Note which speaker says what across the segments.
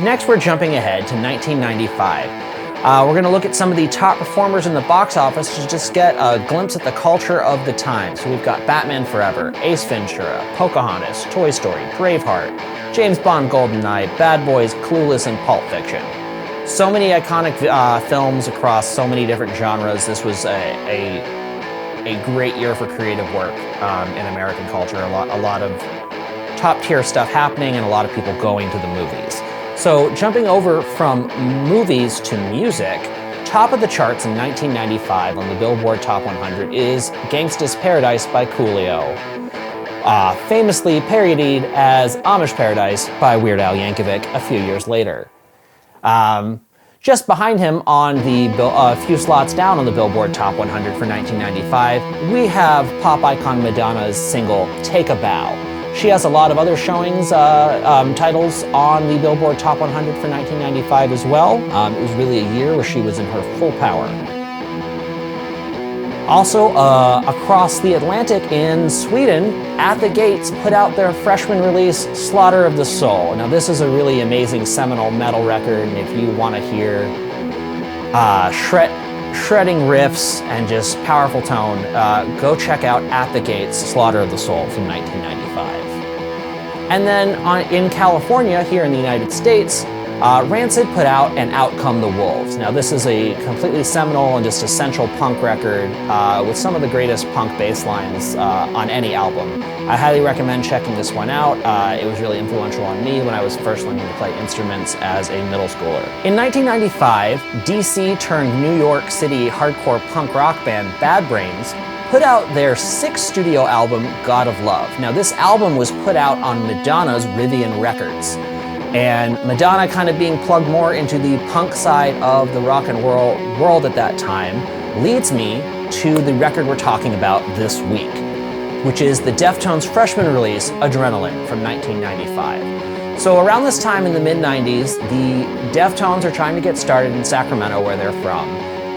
Speaker 1: Next, we're jumping ahead to 1995. We're going to look at some of the top performers in the box office to just get a glimpse at the culture of the time. So we've got Batman Forever, Ace Ventura, Pocahontas, Toy Story, Braveheart, James Bond GoldenEye, Bad Boys, Clueless, and Pulp Fiction. So many iconic films across so many different genres. This was a great year for creative work in American culture. A lot of top-tier stuff happening and a lot of people going to the movies. So jumping over from movies to music, top of the charts in 1995 on the Billboard Top 100 is Gangsta's Paradise by Coolio, famously parodied as Amish Paradise by Weird Al Yankovic a few years later. Just behind him on a few slots down on the Billboard Top 100 for 1995, we have pop icon Madonna's single, Take a Bow. She has a lot of other showings, titles on the Billboard Top 100 for 1995 as well. It was really a year where she was in her full power. Also, across the Atlantic in Sweden, At the Gates put out their freshman release, Slaughter of the Soul. Now, this is a really amazing seminal metal record, and if you want to hear shredding riffs and just powerful tone, go check out At the Gates, Slaughter of the Soul from 1995. And then in California, here in the United States, Rancid put out and Out Come the Wolves. Now this is a completely seminal and just essential punk record with some of the greatest punk bass lines on any album. I highly recommend checking this one out. It was really influential on me when I was first learning to play instruments as a middle schooler. In 1995, DC turned New York City hardcore punk rock band Bad Brains put out their 6th studio album, God of Love. Now this album was put out on Madonna's Rivian Records. And Madonna kind of being plugged more into the punk side of the rock and roll world at that time leads me to the record we're talking about this week, which is the Deftones' freshman release, Adrenaline, from 1995. So around this time in the mid-90s, the Deftones are trying to get started in Sacramento, where they're from,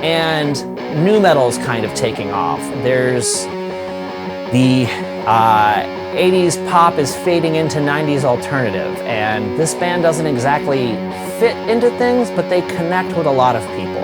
Speaker 1: and nu metal's kind of taking off. There's the 80s pop is fading into 90s alternative, and this band doesn't exactly fit into things, but they connect with a lot of people.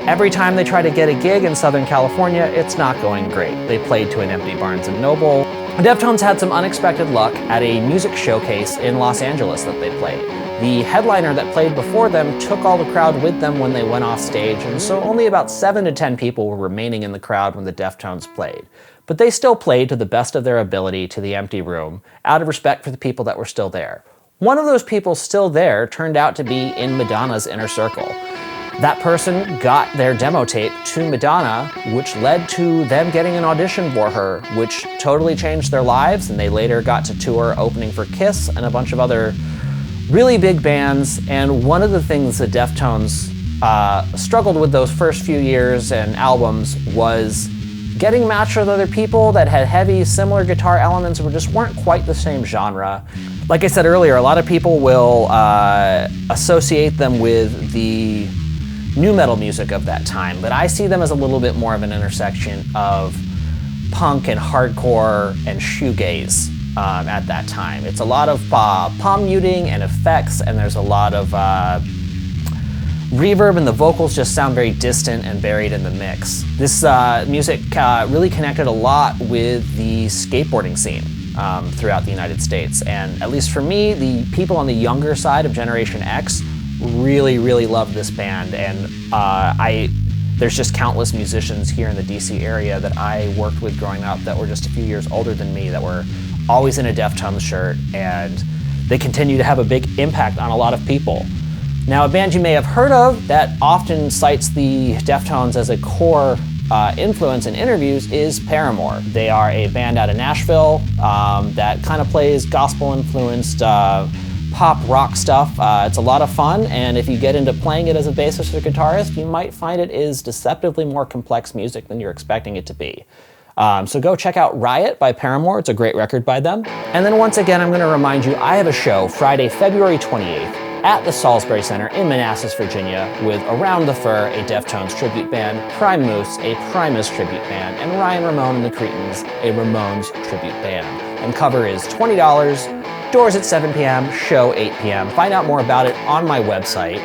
Speaker 1: Every time they try to get a gig in Southern California, it's not going great. They played to an empty Barnes & Noble. The Deftones had some unexpected luck at a music showcase in Los Angeles that they played. The headliner that played before them took all the crowd with them when they went off stage, and so only about 7 to 10 people were remaining in the crowd when the Deftones played. But they still played to the best of their ability to the empty room, out of respect for the people that were still there. One of those people still there turned out to be in Madonna's inner circle. That person got their demo tape to Madonna, which led to them getting an audition for her, which totally changed their lives, and they later got to tour opening for Kiss and a bunch of other really big bands. And one of the things the Deftones struggled with those first few years and albums was getting matched with other people that had heavy, similar guitar elements but just weren't quite the same genre. Like I said earlier, a lot of people will associate them with the nu metal music of that time, but I see them as a little bit more of an intersection of punk and hardcore and shoegaze at that time. It's a lot of palm muting and effects, and there's a lot of reverb, and the vocals just sound very distant and buried in the mix. This music really connected a lot with the skateboarding scene throughout the United States, and at least for me, the people on the younger side of Generation X really, really loved this band, and there's just countless musicians here in the DC area that I worked with growing up that were just a few years older than me that were always in a Deftones shirt, and they continue to have a big impact on a lot of people. Now, a band you may have heard of that often cites the Deftones as a core influence in interviews is Paramore. They are a band out of Nashville that kind of plays gospel-influenced pop rock stuff. It's a lot of fun, and if you get into playing it as a bassist or guitarist, you might find it is deceptively more complex music than you're expecting it to be. So go check out Riot by Paramore. It's a great record by them. And then once again, I'm going to remind you, I have a show Friday, February 28th at the Salisbury Center in Manassas, Virginia, with Around the Fur, a Deftones tribute band, Prime Moose, a Primus tribute band, and Ryan Ramone and the Cretins, a Ramones tribute band. And cover is $20. Doors at 7 p.m., show 8 p.m. Find out more about it on my website.